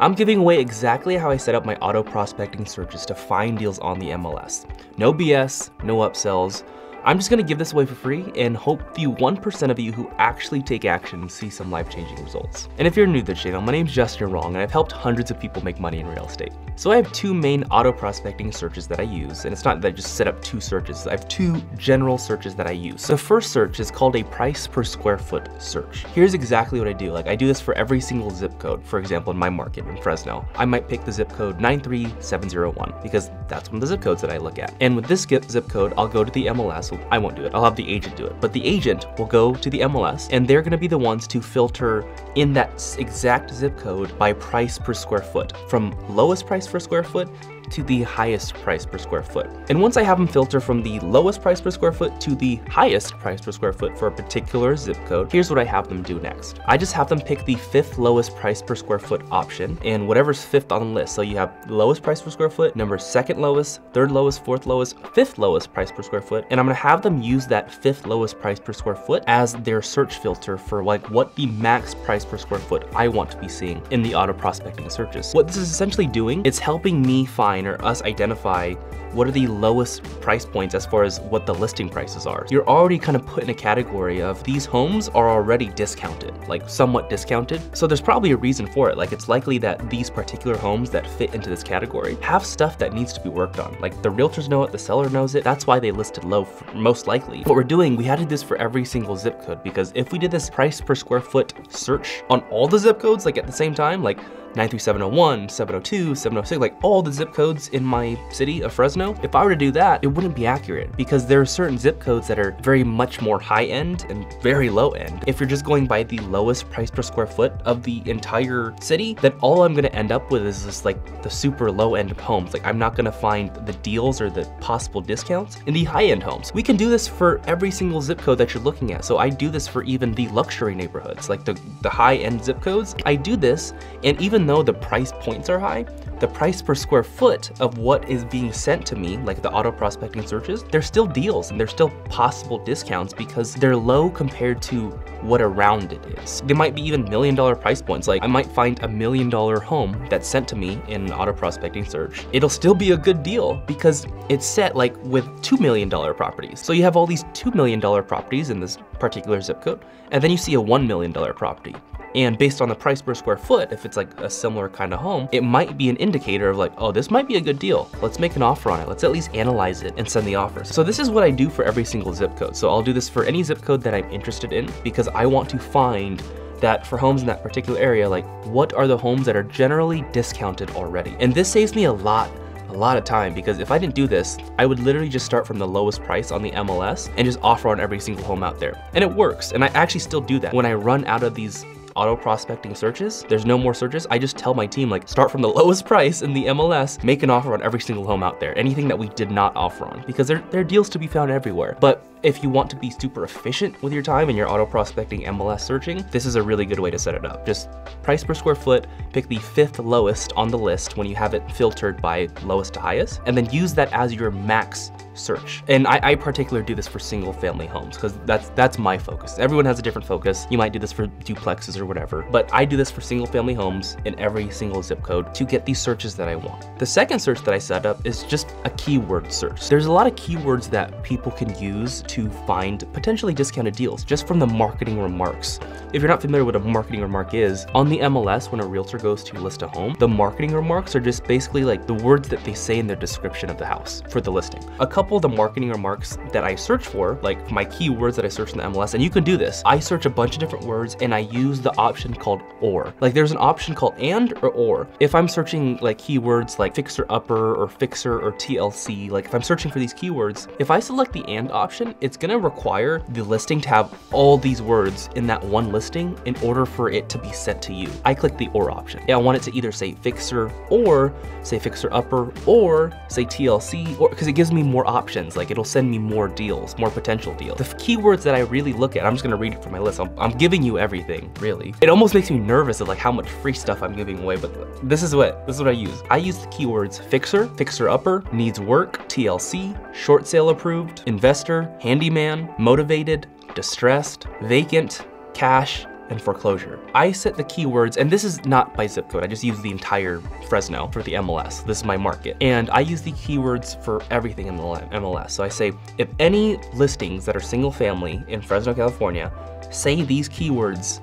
I'm giving away exactly how I set up my auto prospecting searches to find deals on the MLS. No BS, no upsells. I'm just gonna give this away for free and hope the 1% of you who actually take action see some life-changing results. And if you're new to the channel, my name's Justin Wrong and I've helped hundreds of people make money in real estate. So I have two main auto prospecting searches that I use, and it's not that I just set up two searches. I have two general searches that I use. So the first search is called a price per square foot search. Here's exactly what I do. Like I do this for every single zip code. For example, in my market in Fresno, I might pick the zip code 93701 because that's one of the zip codes that I look at. And with this zip code, I'll go to the MLS. I won't do it, I'll have the agent do it. But the agent will go to the MLS and they're gonna be the ones to filter in that exact zip code by price per square foot, from lowest price per square foot to the highest price per square foot. And once I have them filter from the lowest price per square foot to the highest price per square foot for a particular zip code, here's what I have them do next. I just have them pick the 5th lowest price per square foot option and whatever's 5th on the list. So you have lowest price per square foot, number 2nd lowest, 3rd lowest, 4th lowest, 5th lowest price per square foot. And I'm gonna have them use that 5th lowest price per square foot as their search filter for like what the max price per square foot I want to be seeing in the auto prospecting searches. What this is essentially doing, it's helping me find or us identify what are the lowest price points as far as what the listing prices are. You're already kind of put in a category of these homes are already discounted, like somewhat discounted. So there's probably a reason for it. Like it's likely that these particular homes that fit into this category have stuff that needs to be worked on. Like the realtors know it, the seller knows it. That's why they listed low most likely. What we're doing, we had to do this for every single zip code because if we did this price per square foot search on all the zip codes like at the same time, like 93701, 702, 706, like all the zip codes in my city of Fresno, if I were to do that, it wouldn't be accurate because there are certain zip codes that are very much more high end and very low end. If you're just going by the lowest price per square foot of the entire city, then all I'm gonna end up with is just like the super low end homes. Like I'm not gonna find the deals or the possible discounts in the high end homes. We can do this for every single zip code that you're looking at. So I do this for even the luxury neighborhoods, like the high end zip codes. I do this, and even though the price points are high, the price per square foot of what is being sent to me, like the auto prospecting searches, there's still deals and there's still possible discounts because they're low compared to what around it is. They might be even $1 million price points. Like I might find a $1 million home that's sent to me in an auto prospecting search. It'll still be a good deal because it's set like with $2 million properties. So you have all these $2 million properties in this particular zip code, and then you see a $1 million property. And based on the price per square foot, if it's like a similar kind of home, it might be an indicator of like, oh, this might be a good deal. Let's make an offer on it. Let's at least analyze it and send the offers. So this is what I do for every single zip code. So I'll do this for any zip code that I'm interested in because I want to find that for homes in that particular area, like what are the homes that are generally discounted already? And this saves me a lot of time because if I didn't do this, I would literally just start from the lowest price on the MLS and just offer on every single home out there. And it works. And I actually still do that. When I run out of these auto prospecting searches, there's no more searches, I just tell my team like start from the lowest price in the MLS, make an offer on every single home out there, anything that we did not offer on, because there are deals to be found everywhere. But if you want to be super efficient with your time and your auto prospecting MLS searching, this is a really good way to set it up. Just price per square foot, pick the 5th lowest on the list when you have it filtered by lowest to highest, and then use that as your max search. And I particularly do this for single family homes because that's my focus. Everyone has a different focus. You might do this for duplexes or whatever, but I do this for single family homes in every single zip code to get these searches that I want. The second search that I set up is just a keyword search. There's a lot of keywords that people can use to find potentially discounted deals just from the marketing remarks. If you're not familiar with what a marketing remark is, on the MLS, when a realtor goes to list a home, the marketing remarks are just basically like the words that they say in their description of the house for the listing. A couple of the marketing remarks that I search for, like my keywords that I search in the MLS, and you can do this. I search a bunch of different words and I use the option called or. Like there's an option called and or. If I'm searching like keywords like fixer upper or fixer or TLC, like if I'm searching for these keywords, if I select the and option, it's gonna require the listing to have all these words in that one listing in order for it to be sent to you. I click the or option. I want it to either say fixer or say fixer upper or say TLC, or because it gives me more options. Like it'll send me more deals, more potential deals. The keywords that I really look at, I'm just gonna read it from my list. I'm giving you everything, really. It almost makes me nervous of like how much free stuff I'm giving away, but this is what I use. I use the keywords fixer, fixer upper, needs work, TLC, short sale approved, investor, handyman, motivated, distressed, vacant, cash, and foreclosure. I set the keywords, and this is not by zip code. I just use the entire Fresno for the MLS. This is my market. And I use the keywords for everything in the MLS. So I say, if any listings that are single family in Fresno, California, say these keywords,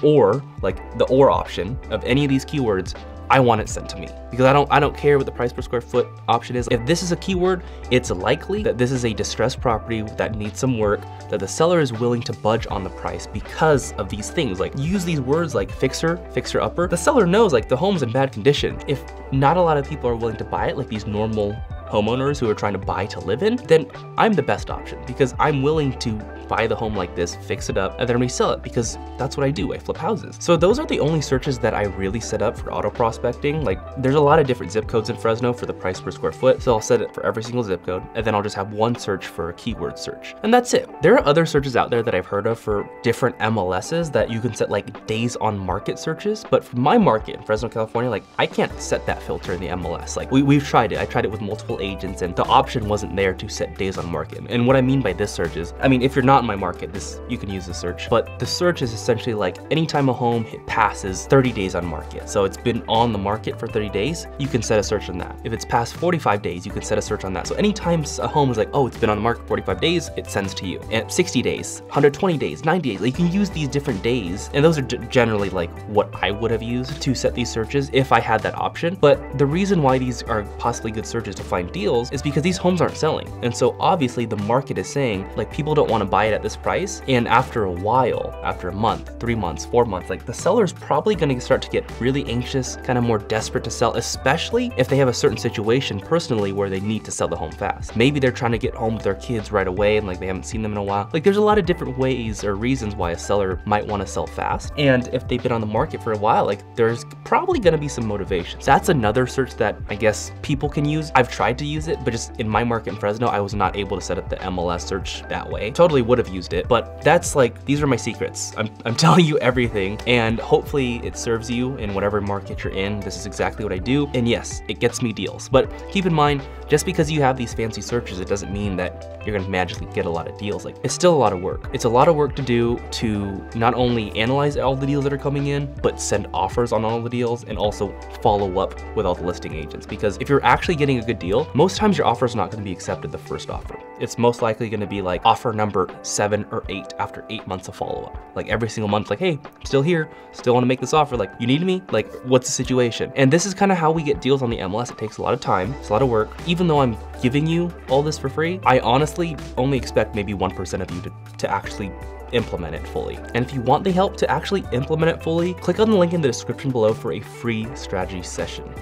or like the or option of any of these keywords, I want it sent to me, because I don't care what the price per square foot option is. If this is a keyword, it's likely that this is a distressed property that needs some work, that the seller is willing to budge on the price because of these things. Like, use these words like fixer, fixer upper. The seller knows like the home's in bad condition. If not a lot of people are willing to buy it, like these normal homeowners who are trying to buy to live in, then I'm the best option, because I'm willing to buy the home like this, fix it up, and then resell it, because that's what I do. I flip houses. So those are the only searches that I really set up for auto prospecting. Like, there's a lot of different zip codes in Fresno for the price per square foot, so I'll set it for every single zip code, and then I'll just have one search for a keyword search, and that's it. There are other searches out there that I've heard of for different MLSs that you can set like days on market searches, but for my market in Fresno, California, like, I can't set that filter in the MLS. Like, we've tried it. I tried it with multiple agents, and the option wasn't there to set days on market. And what I mean by this search is, I mean, if you're not in my market, you can use the search, but the search is essentially like anytime a home passes 30 days on market. So it's been on the market for 30 days, you can set a search on that. If it's past 45 days, you can set a search on that. So anytime a home is like, oh, it's been on the market 45 days, it sends to you. And 60 days, 120 days, 90 days, like, you can use these different days. And those are generally like what I would have used to set these searches if I had that option. But the reason why these are possibly good searches to find deals is because these homes aren't selling. And so obviously the market is saying, like, people don't want to buy it at this price. And after a while, after a month, 3 months, 4 months, like, the seller's probably going to start to get really anxious, kind of more desperate to sell, especially if they have a certain situation personally where they need to sell the home fast. Maybe they're trying to get home with their kids right away and like they haven't seen them in a while. Like, there's a lot of different ways or reasons why a seller might want to sell fast. And if they've been on the market for a while, like, there's probably going to be some motivation. So that's another search that I guess people can use. I've tried to use it, but just in my market in Fresno, I was not able to set up the MLS search that way. Totally would have used it, but that's like, these are my secrets. I'm telling you everything, and hopefully it serves you in whatever market you're in. This is exactly what I do, and yes, it gets me deals. But keep in mind, just because you have these fancy searches, it doesn't mean that you're gonna magically get a lot of deals. Like, it's still a lot of work. It's a lot of work to do to not only analyze all the deals that are coming in, but send offers on all the deals and also follow up with all the listing agents. Because if you're actually getting a good deal, most times your offer is not gonna be accepted the first offer. It's most likely gonna be like offer number 7 or 8 after 8 months of follow-up. Like, every single month, like, hey, I'm still here, still wanna make this offer, like, you need me? Like, what's the situation? And this is kind of how we get deals on the MLS. It takes a lot of time, it's a lot of work. Even though I'm giving you all this for free, I honestly only expect maybe 1% of you to actually implement it fully. And if you want the help to actually implement it fully, click on the link in the description below for a free strategy session.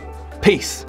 Peace.